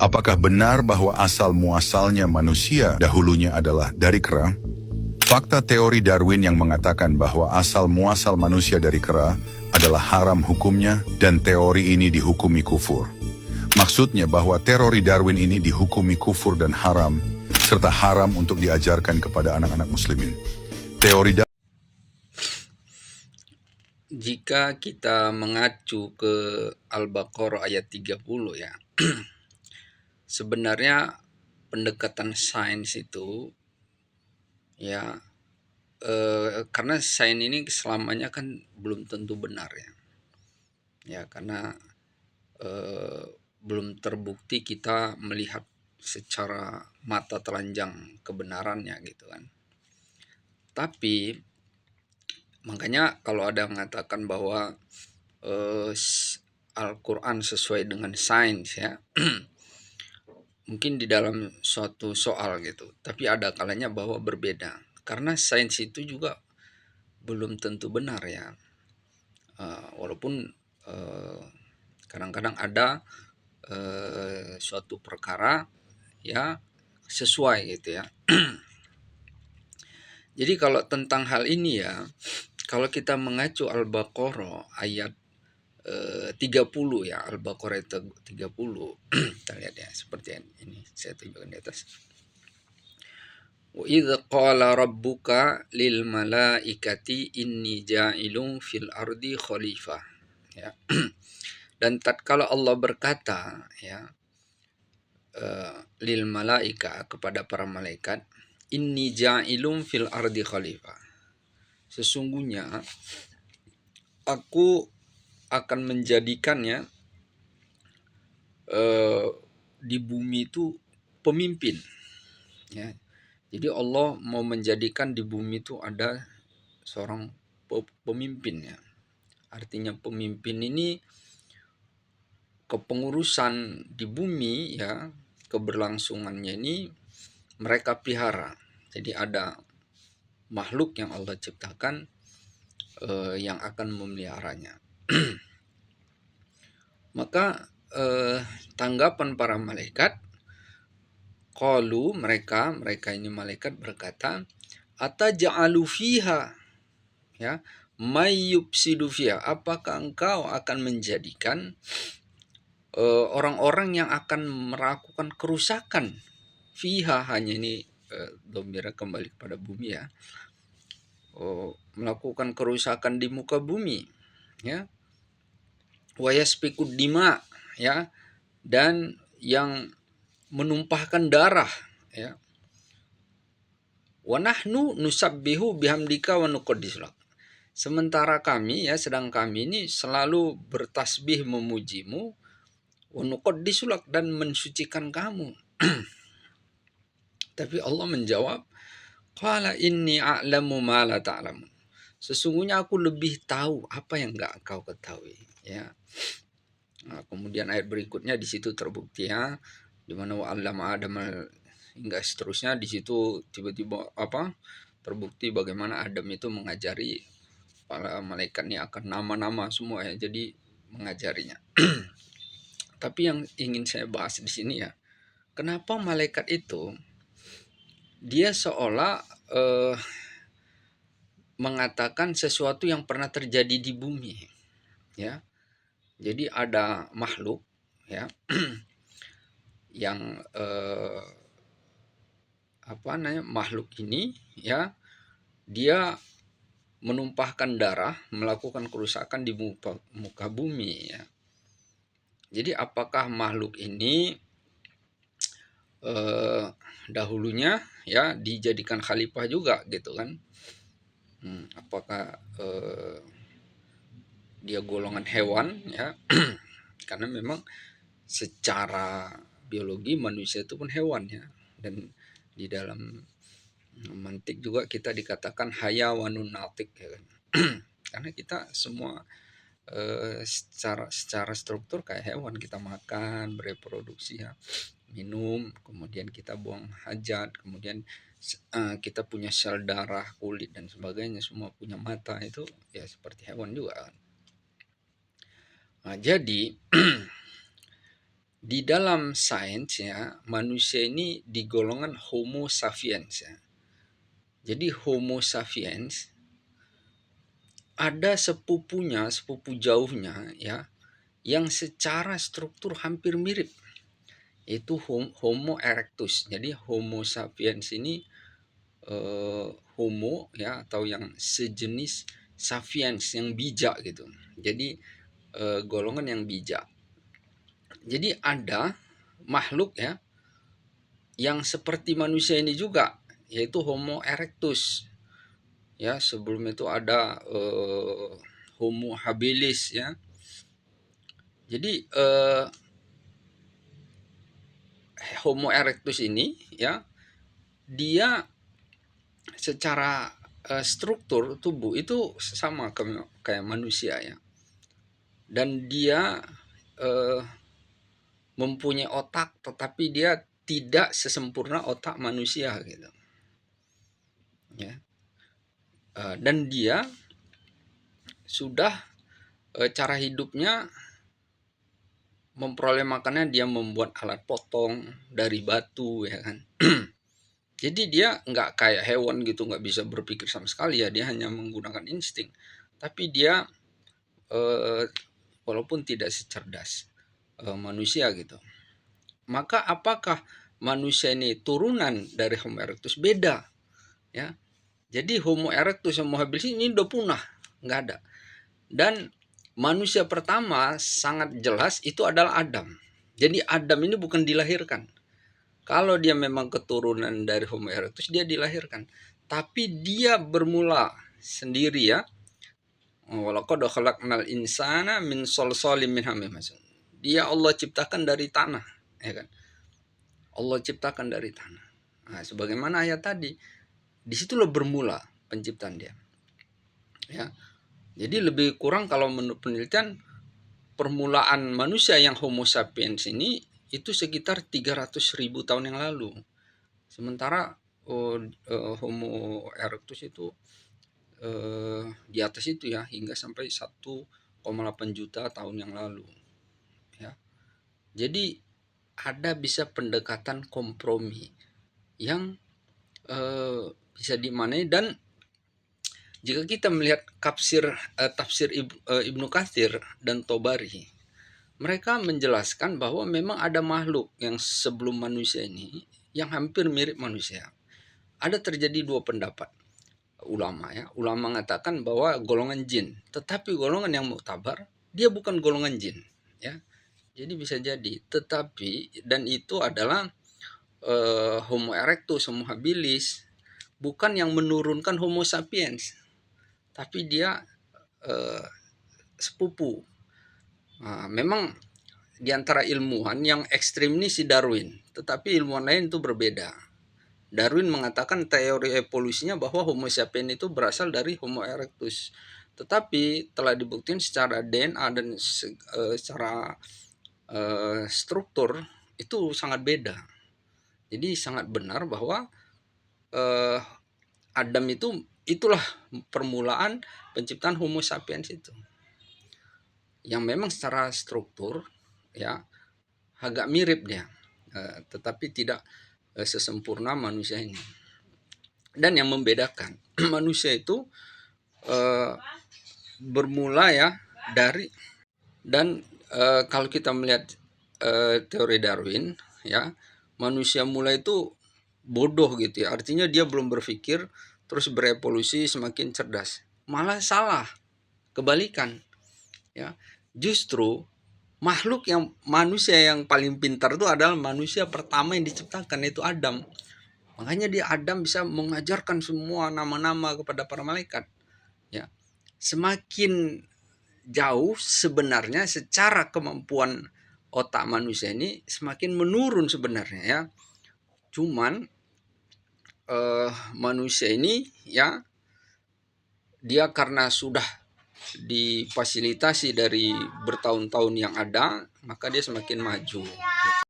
Apakah benar bahwa asal muasalnya manusia dahulunya adalah dari kera? Fakta teori Darwin yang mengatakan bahwa asal muasal manusia dari kera adalah haram hukumnya dan teori ini dihukumi kufur. Maksudnya bahwa teori Darwin ini dihukumi kufur dan haram, serta haram untuk diajarkan kepada anak-anak muslimin. Teori Jika kita mengacu ke Al-Baqarah ayat 30 ya, sebenarnya pendekatan sains itu ya, karena sains ini selamanya kan belum tentu benar ya karena belum terbukti kita melihat secara mata telanjang kebenarannya gitu kan. Tapi makanya kalau ada yang mengatakan bahwa Al-Quran sesuai dengan sains ya, mungkin di dalam suatu soal gitu, tapi ada kalanya bahwa berbeda karena sains itu juga belum tentu benar ya. Walaupun kadang-kadang ada suatu perkara ya sesuai gitu ya. Jadi kalau tentang hal ini ya, kalau kita mengacu Al-Baqarah ayat 30 ya, Al-Baqarah 30. Kita lihat ya, seperti ini saya tunjukkan di atas. Wa idz qala rabbuka lil malaikati inni ja'ilun fil ardi khalifah. Ya. Dan tatkala Allah berkata ya, lil malaika kepada para malaikat, inni ja'ilun fil ardi khalifah. Sesungguhnya aku akan menjadikannya di bumi itu pemimpin ya. Jadi Allah mau menjadikan di bumi itu ada seorang pemimpin ya. Artinya pemimpin ini kepengurusan di bumi ya, keberlangsungannya ini mereka pelihara. Jadi ada makhluk yang Allah ciptakan yang akan memeliharanya. Maka tanggapan para malaikat, qalu mereka ini malaikat berkata, ataj'alu fiha ya may yufsidu fiha, apakah engkau akan menjadikan orang-orang yang akan melakukan kerusakan fiha, hanya ini dhamira kembali kepada bumi ya, melakukan kerusakan di muka bumi ya, wa yasfikud dima ya, dan yang menumpahkan darah ya, wa nahnu nusabbihu bihamdika wa nuqaddis lak, sementara kami ya, sedang kami ini selalu bertasbih memujimu, wa nuqaddis lak, dan mensucikan kamu. Tapi Allah menjawab, qala inni a'lamu ma la ta'lamun, sesungguhnya aku lebih tahu apa yang enggak engkau ketahui ya. Nah, kemudian ayat berikutnya di situ terbukti ya, di mana wa 'allama Adam hingga seterusnya, di situ tiba-tiba terbukti bagaimana Adam itu mengajari para malaikat ini akan nama-nama semua ya, jadi mengajarinya. Tapi yang ingin saya bahas di sini ya, kenapa malaikat itu dia seolah mengatakan sesuatu yang pernah terjadi di bumi ya. Jadi ada makhluk ya yang makhluk ini ya, dia menumpahkan darah, melakukan kerusakan di muka bumi ya. Jadi apakah makhluk ini dahulunya ya dijadikan khalifah juga gitu kan? Apakah dia golongan hewan ya? Karena memang secara biologi manusia itu pun hewan ya, dan di dalam mantik juga kita dikatakan hayawanun natik ya kan. Karena kita semua secara struktur kayak hewan, kita makan, bereproduksi ya, minum, kemudian kita buang hajat, kemudian kita punya sel darah, kulit dan sebagainya, semua punya mata, itu ya seperti hewan juga kan. Nah, jadi Di dalam sains ya, manusia ini digolongan Homo sapiens ya. Jadi Homo sapiens ada sepupunya, sepupu jauhnya ya, yang secara struktur hampir mirip, yaitu Homo erectus. Jadi Homo sapiens ini Homo ya, atau yang sejenis sapiens yang bijak gitu. Jadi golongan yang bijak. Jadi ada makhluk ya yang seperti manusia ini juga, yaitu Homo erectus. Ya, sebelum itu ada Homo habilis ya. Jadi Homo erectus ini ya, dia secara struktur tubuh itu sama kayak manusia ya. Dan dia mempunyai otak, tetapi dia tidak sesempurna otak manusia gitu. Ya. Dan dia sudah cara hidupnya memperoleh makannya, dia membuat alat potong dari batu ya kan. Jadi dia nggak kayak hewan gitu, nggak bisa berpikir sama sekali ya, dia hanya menggunakan insting. Tapi dia walaupun tidak secerdas manusia gitu. Maka apakah manusia ini turunan dari Homo erectus? Beda ya. Jadi Homo erectus sama Homo habilis ini udah punah, nggak ada. Dan manusia pertama sangat jelas itu adalah Adam. Jadi Adam ini bukan dilahirkan. Kalau dia memang keturunan dari Homo erectus, dia dilahirkan. Tapi dia bermula sendiri ya. Walaqad khalaqnal insana min salsalin min hamim. Dia Allah ciptakan dari tanah, ya kan? Allah ciptakan dari tanah. Nah, sebagaimana ayat tadi, disitulah bermula penciptaan dia. Ya. Jadi lebih kurang kalau menurut penelitian, permulaan manusia yang Homo sapiens ini itu sekitar 300.000 tahun yang lalu. Sementara Homo erectus itu di atas itu ya, hingga sampai 1,8 juta tahun yang lalu. Ya. Jadi ada bisa pendekatan kompromi yang bisa dimaknai. Dan jika kita melihat tafsir Ibnu Katsir dan Tobari, mereka menjelaskan bahwa memang ada makhluk yang sebelum manusia ini yang hampir mirip manusia. Ada terjadi dua pendapat ulama ya. Ulama mengatakan bahwa golongan jin, tetapi golongan yang muktabar dia bukan golongan jin ya. Jadi bisa jadi, tetapi dan itu adalah Homo erectus, Homo habilis, bukan yang menurunkan Homo sapiens, tapi dia sepupu. Nah, memang di antara ilmuwan yang ekstrim ini si Darwin, tetapi ilmuwan lain itu berbeda. Darwin mengatakan teori evolusinya bahwa Homo sapiens itu berasal dari Homo erectus, tetapi telah dibuktikan secara DNA dan secara struktur itu sangat beda. Jadi sangat benar bahwa Adam itulah permulaan penciptaan Homo sapiens itu, yang memang secara struktur ya agak mirip dia, tetapi tidak sesempurna manusia ini. Dan yang membedakan manusia itu bermula ya dari, dan kalau kita melihat teori Darwin ya, manusia mulai itu bodoh gitu ya, artinya dia belum berpikir terus berevolusi semakin cerdas. Malah salah, kebalikan ya. Justru makhluk yang manusia yang paling pintar itu adalah manusia pertama yang diciptakan, yaitu Adam. Makanya Adam bisa mengajarkan semua nama-nama kepada para malaikat ya. Semakin jauh sebenarnya secara kemampuan otak manusia ini semakin menurun sebenarnya ya. Cuman manusia ini ya, dia karena sudah difasilitasi dari bertahun-tahun yang ada, maka dia semakin maju.